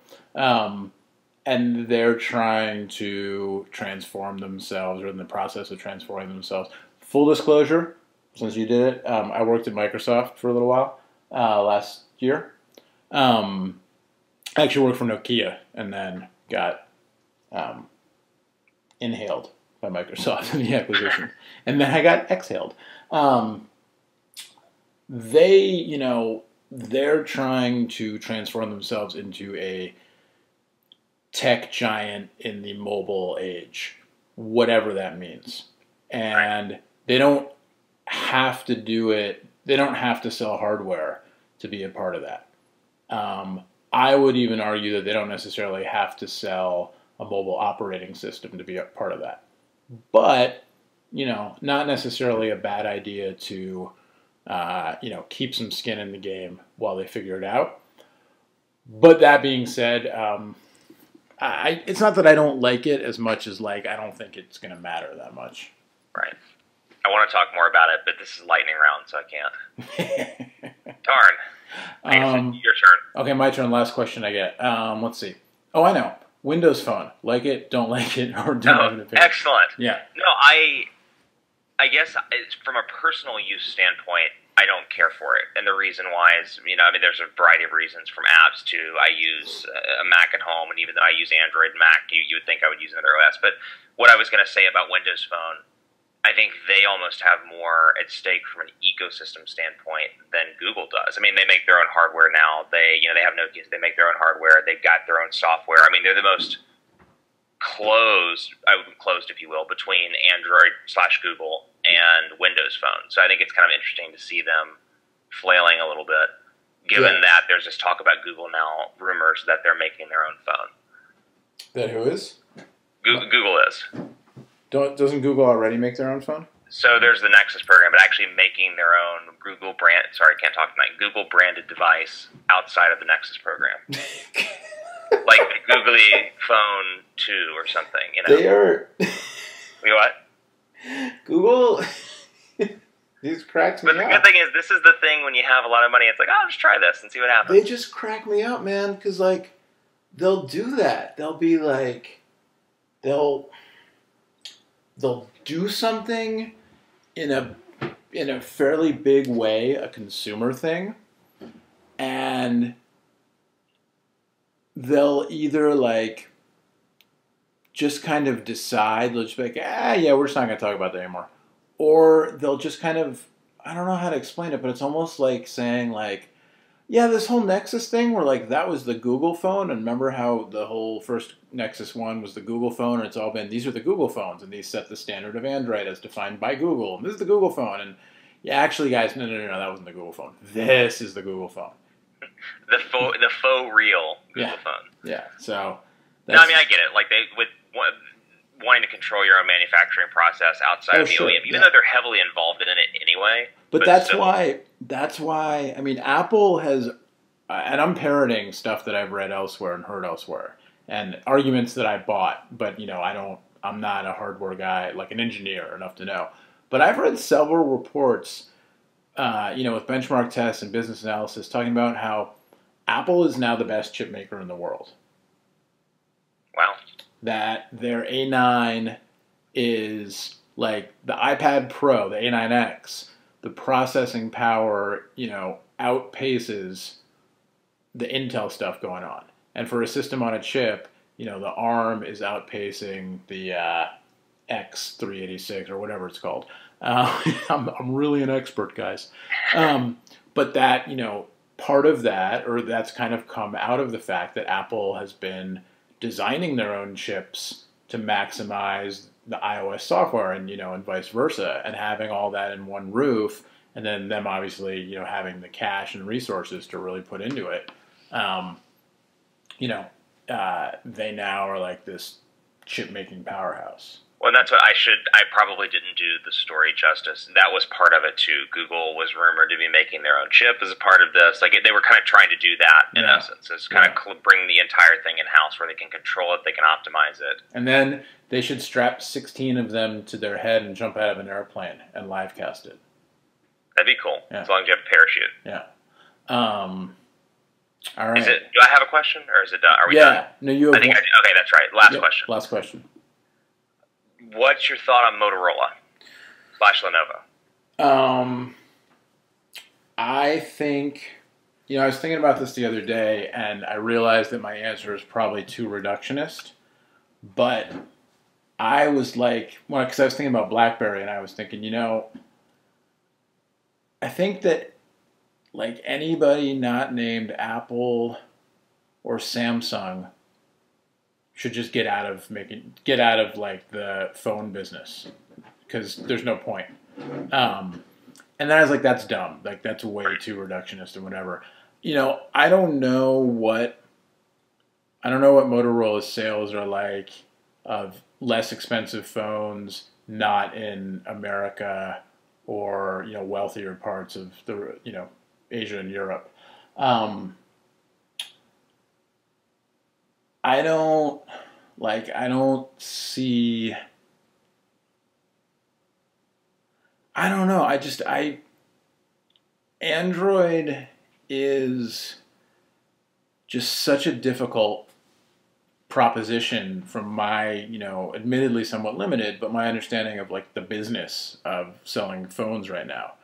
And they're trying to transform themselves, or in the process of transforming themselves. Full disclosure, since you did it, I worked at Microsoft for a little while last year. I actually worked for Nokia and then got inhaled by Microsoft in the acquisition. And then I got exhaled. They're trying to transform themselves into a tech giant in the mobile age, whatever that means. And they don't have to do it. They don't have to sell hardware to be a part of that. I would even argue that they don't necessarily have to sell a mobile operating system to be a part of that. But, not necessarily a bad idea to, keep some skin in the game while they figure it out. But that being said, it's not that I don't like it as much as I don't think it's going to matter that much. Right. I want to talk more about it, but this is lightning round, so I can't. Darn. I guess it's your turn. Okay, my turn. Last question I get. Let's see. Oh, I know. Windows Phone. Like it, don't like it, or don't have an opinion. Excellent. Yeah. No, I guess from a personal use standpoint, I don't care for it. And the reason why is, there's a variety of reasons, from apps to I use a Mac at home, and even though I use Android and Mac, you would think I would use another OS. But what I was going to say about Windows Phone, I think they almost have more at stake from an ecosystem standpoint than Google does. I mean, they make their own hardware now. They have Nokia. They make their own hardware. They've got their own software. I mean, they're the most closed, if you will, between Android/Google and Windows Phone. So I think it's kind of interesting to see them flailing a little bit, given that there's this talk about Google now, rumors that they're making their own phone. That who is? Google is. Doesn't Google already make their own phone? So there's the Nexus program, but actually making their own Google branded device outside of the Nexus program. Like the Googly Phone 2 or something, They are... You what? Google... These cracks me up. But the good thing is, this is the thing when you have a lot of money, it's like, oh, I'll just try this and see what happens. They just crack me up, man, because, like, they'll do that. They'll be like... They'll do something in a fairly big way, a consumer thing, and they'll either like just kind of decide, they'll just be like, yeah, we're just not going to talk about that anymore, or they'll just kind of, I don't know how to explain it, but it's almost like saying like, yeah, this whole Nexus thing where like that was the Google phone, and remember how the whole first Nexus one was the Google phone, and it's all been, these are the Google phones, and these set the standard of Android as defined by Google, and this is the Google phone, and yeah, actually guys, no, that wasn't the Google phone. This is the Google phone. The faux real Google phone. Yeah, so. No, I mean, I get it. Like, with wanting to control your own manufacturing process outside of the OEM, even though they're heavily involved in it anyway. But that's why, I mean, Apple has, and I'm parroting stuff that I've read elsewhere and heard elsewhere, and arguments that I bought, but, I'm not a hardware guy, like an engineer enough to know. But I've read several reports, with benchmark tests and business analysis talking about how Apple is now the best chip maker in the world. Wow. That their A9 is like the iPad Pro, the A9X, the processing power, outpaces the Intel stuff going on. And for a system on a chip, the ARM is outpacing the X386 or whatever it's called. I'm really an expert, guys. But that, part of that, or that's kind of come out of the fact that Apple has been designing their own chips to maximize the iOS software, and and vice versa, and having all that in one roof, and then them obviously having the cash and resources to really put into it. They now are like this chip making powerhouse. Well, that's what I probably didn't do the story justice. That was part of it too. Google was rumored to be making their own chip as a part of this. Like, they were kind of trying to do that in essence. It's kind of bring the entire thing in house where they can control it, they can optimize it. And then they should strap 16 of them to their head and jump out of an airplane and live cast it. That'd be cool, as long as you have a parachute. Yeah. All right. Do I have a question, or is it done? Are we done? No, you have I think I do. Okay, that's right. Last question. Last question. What's your thought on Motorola/Lenovo? I think, I was thinking about this the other day, and I realized that my answer is probably too reductionist. But I was like, because I was thinking about BlackBerry, and I was thinking, I think that like anybody not named Apple or Samsung should just get out of like the phone business, because there's no point. And then I was like, that's dumb. Like, that's way too reductionist and whatever. I don't know what Motorola's sales are like of less expensive phones not in America or wealthier parts of the Asia and Europe. I don't see. I don't know. Android is just such a difficult proposition from my, admittedly somewhat limited, but my understanding of like the business of selling phones right now.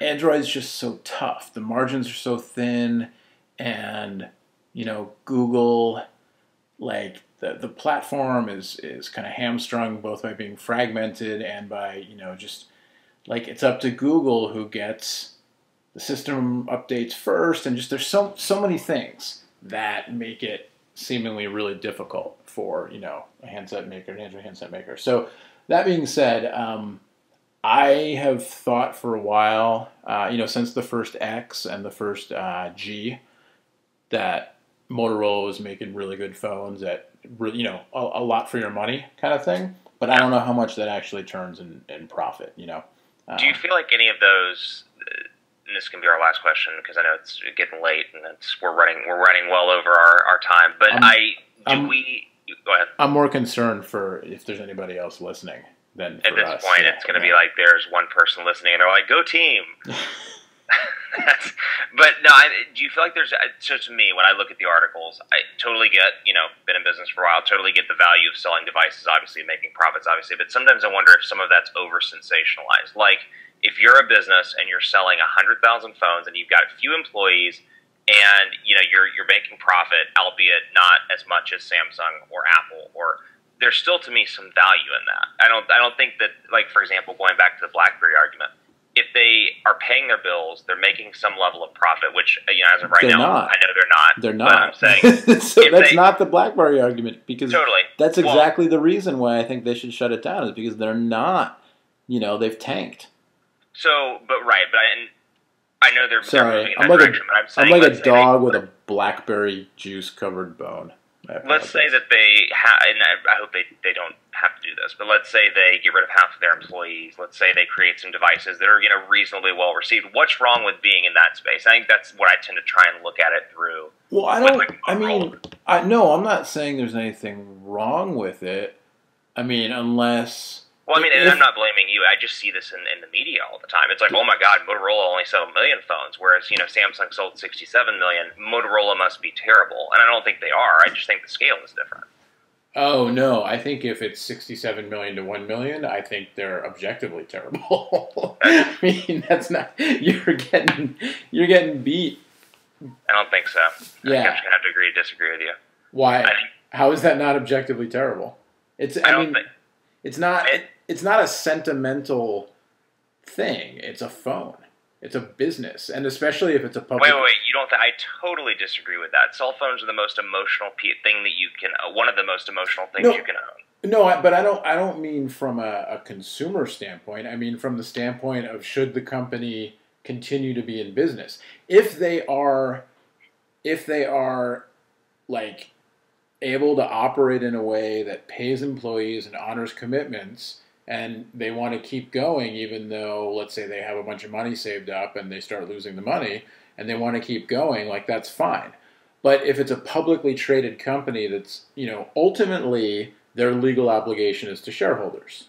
Android's just so tough. The margins are so thin, and Google, like the platform is kind of hamstrung both by being fragmented and by just like it's up to Google who gets the system updates first, and just there's so many things that make it seemingly really difficult for a handset maker, an Android handset maker. So that being said, I have thought for a while, since the first X and the first G, that Motorola was making really good phones at a lot for your money kind of thing. But I don't know how much that actually turns in profit. Do you feel like any of those? And this can be our last question because I know it's getting late and we're running well over our time. But go ahead. I'm more concerned for if there's anybody else listening than for us. At this point, it's going to be like there's one person listening and they're like, "Go team." But no, do you feel like there's? So to me, when I look at the articles, I totally get, been in business for a while, totally get the value of selling devices, obviously making profits, obviously. But sometimes I wonder if some of that's over sensationalized. Like if you're a business and you're selling 100,000 phones and you've got a few employees and you're making profit, albeit not as much as Samsung or Apple, or there's still to me some value in that. I don't think that, like for example, going back to the BlackBerry argument. If they are paying their bills, they're making some level of profit, which, as of right now, I know they're not. They're not. But I'm saying... So that's not the BlackBerry argument, because totally. That's exactly the reason why I think they should shut it down, is because they're not, they've tanked. So, but I know they're moving in that direction, but I'm saying... I'm like a dog with a BlackBerry juice-covered bone. Let's say that they and I hope they don't have to do this, but let's say they get rid of half of their employees. Let's say they create some devices that are reasonably well received. What's wrong with being in that space? I think that's what I tend to try and look at it through. Well, no, I'm not saying there's anything wrong with it. I mean, unless... Well, and I'm not blaming you. I just see this in the media all the time. It's like, oh my God, Motorola only sold 1 million phones, whereas, Samsung sold 67 million. Motorola must be terrible. And I don't think they are. I just think the scale is different. Oh, no. I think if it's 67 million to 1 million, I think they're objectively terrible. I mean, that's not... You're getting beat. I don't think so. Yeah. I think I'm just going to have to agree to disagree with you. Why? How is that not objectively terrible? It's not a sentimental thing. It's a phone. It's a business, and especially if it's a public. Wait! You don't? I totally disagree with that. Cell phones are the most emotional thing that you can. One of the most emotional things you can own. No, but I don't mean from a consumer standpoint. I mean from the standpoint of, should the company continue to be in business? If they are like able to operate in a way that pays employees and honors commitments, and they want to keep going even though, let's say, they have a bunch of money saved up and they start losing the money, and they want to keep going, like, that's fine. But if it's a publicly traded company that's, ultimately their legal obligation is to shareholders.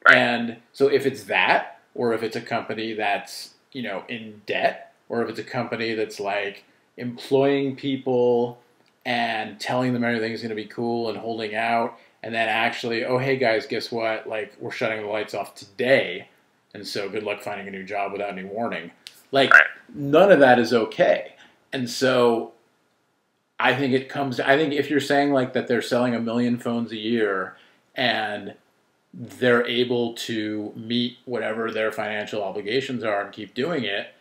Right. And so if it's that, or if it's a company that's, in debt, or if it's a company that's like employing people and telling them everything's going to be cool and holding out, and then actually, oh, hey guys, guess what? Like, we're shutting the lights off today, and so good luck finding a new job without any warning. Like, none of that is okay. And so I think if you're saying like that they're selling 1 million phones a year and they're able to meet whatever their financial obligations are and keep doing it,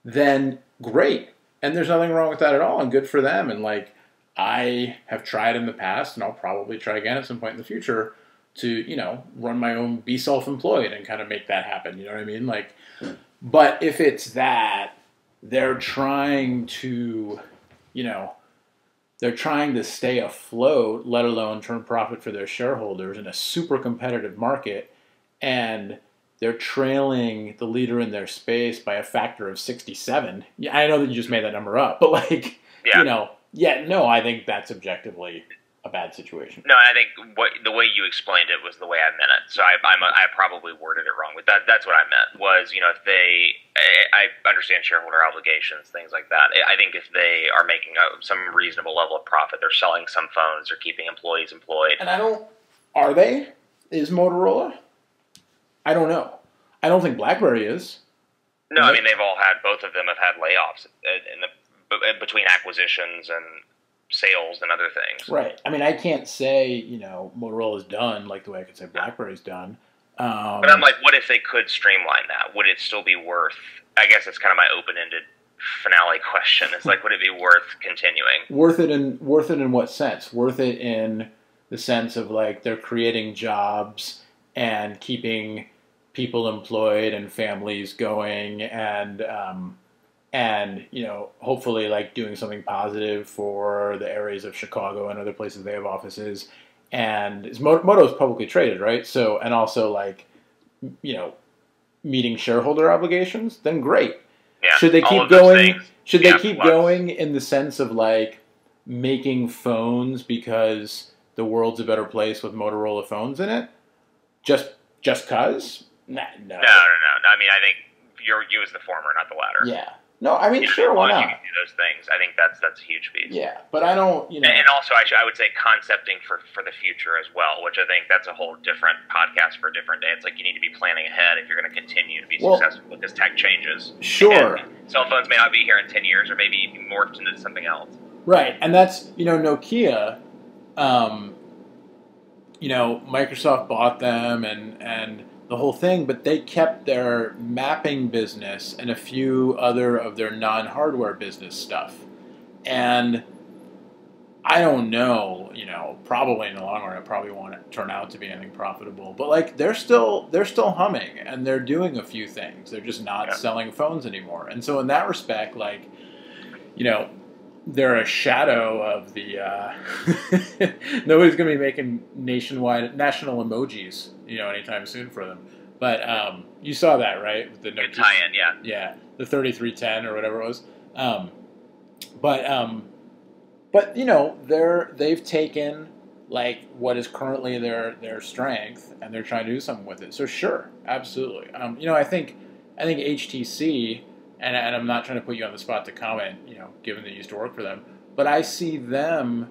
then great. And there's nothing wrong with that at all, and good for them. And like, I have tried in the past, and I'll probably try again at some point in the future to, run my own, be self-employed and kind of make that happen. You know what I mean? Like, but if it's that, they're trying to, they're trying to stay afloat, let alone turn profit for their shareholders in a super competitive market, and they're trailing the leader in their space by a factor of 67. Yeah, I know that you just made that number up, but like, yeah. I think that's objectively a bad situation. No, I think the way you explained it was the way I meant it. So I probably worded it wrong, but that's what I meant. Was if I understand shareholder obligations, things like that. I think if they are making some reasonable level of profit, they're selling some phones, they're keeping employees employed. And are they? Is Motorola? I don't know. I don't think BlackBerry is. No, I mean both of them have had layoffs between acquisitions and sales and other things. Right. I mean, I can't say, Motorola's done like the way I could say BlackBerry's done. But I'm like, what if they could streamline that? Would it still be worth, I guess it's kind of my open-ended finale question. It's like, would it be worth continuing? Worth it in what sense? Worth it in the sense of like they're creating jobs and keeping people employed and families going and hopefully like doing something positive for the areas of Chicago and other places they have offices. And Moto is publicly traded, right? So, and also like, meeting shareholder obligations, then great. Yeah, should they keep going? Should they keep going in the sense of like making phones because the world's a better place with Motorola phones in it? Just cause? Nah, no. No. I mean, I think you was the former, not the latter. Yeah. No, I mean, sure, why not? You can do those things. I think that's a huge piece. Yeah, but I don't, And also, I would say concepting for the future as well, which I think that's a whole different podcast for a different day. It's like you need to be planning ahead if you're going to continue to be successful because tech changes. Sure. And cell phones may not be here in 10 years or maybe morphed into something else. Right, and that's, Nokia, Microsoft bought them and the whole thing, but they kept their mapping business and a few other of their non-hardware business stuff. And I don't know, probably in the long run it probably won't turn out to be anything profitable. But like they're still humming and they're doing a few things. They're just not selling phones anymore. And so in that respect, like, they're a shadow of the nobody's going to be making national emojis, anytime soon for them. But you saw that, right? With the good tie-in, yeah. Yeah, the 3310 or whatever it was. But they've taken like what is currently their strength and they're trying to do something with it. So sure, absolutely. I think HTC. And I'm not trying to put you on the spot to comment, given that you used to work for them. But I see them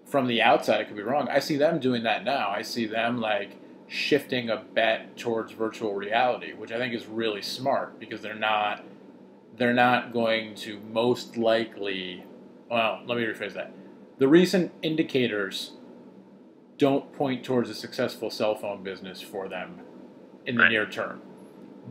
from the outside. I could be wrong. I see them doing that now. I see them like shifting a bet towards virtual reality, which I think is really smart because they're not going to most likely. Well, let me rephrase that. The recent indicators don't point towards a successful cell phone business for them in the near term.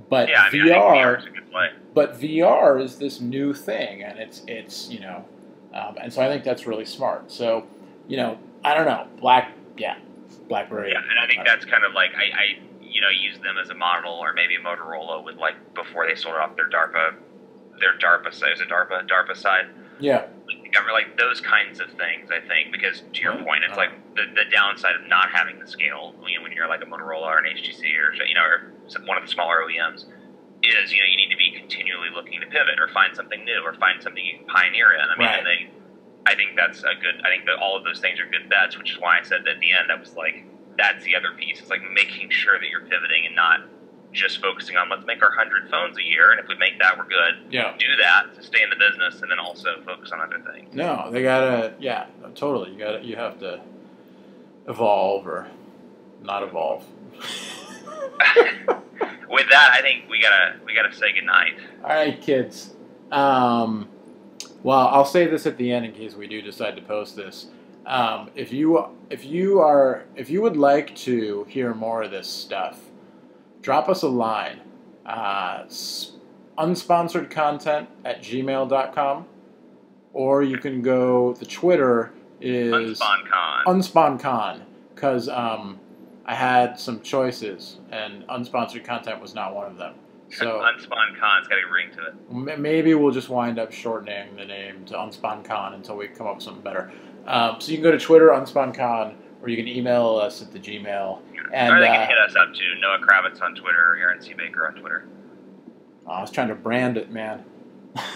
But I think VR is a good play. But VR is this new thing, and it's and so I think that's really smart. So, I don't know, BlackBerry. Yeah, and I think that's kind of like I use them as a model, or maybe Motorola with like before they sold off their DARPA side. Is it DARPA side? Yeah. Like those kinds of things, I think, because to your point, it's like the downside of not having the scale. When you're like a Motorola or an HTC or one of the smaller OEMs, is you need to be continually looking to pivot or find something new or find something you can pioneer in. I mean, I think that's a good. I think that all of those things are good bets, which is why I said that at the end I was like, that's the other piece. It's like making sure that you're pivoting and not just focusing on let's make our 100 phones a year, and if we make that, we're good. Yeah. Do that to stay in the business, and then also focus on other things. No, they gotta. Yeah, totally. You have to evolve or not evolve. With that, I think we gotta say goodnight. All right, kids. Well, I'll say this at the end in case we do decide to post this. If you would like to hear more of this stuff, drop us a line. Unsponsored content at gmail.com, or you can go. The Twitter is UnspawnCon, because I had some choices, and unsponsored content was not one of them. So UnspawnCon's got a ring to it. Maybe we'll just wind up shortening the name to UnspawnCon until we come up with something better. So you can go to Twitter, UnspawnCon, or you can email us at the Gmail. And, or they can hit us up too. Noah Kravitz on Twitter or Aaron C. Baker on Twitter. I was trying to brand it, man.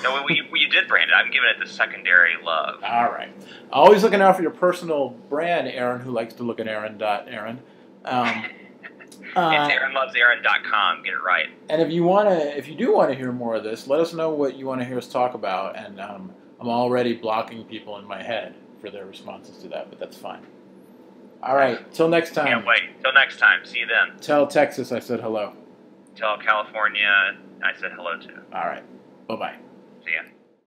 No, we did brand it. I'm giving it the secondary love. All right. Always looking out for your personal brand, Aaron, who likes to look at Aaron. It's AaronLovesAaron.com. Get it right. And if you do want to hear more of this, let us know what you want to hear us talk about. And I'm already blocking people in my head for their responses to that, but that's fine. All right. Till next time. Can't wait. Till next time. See you then. Tell Texas I said hello. Tell California I said hello to. All right. Bye-bye. See ya.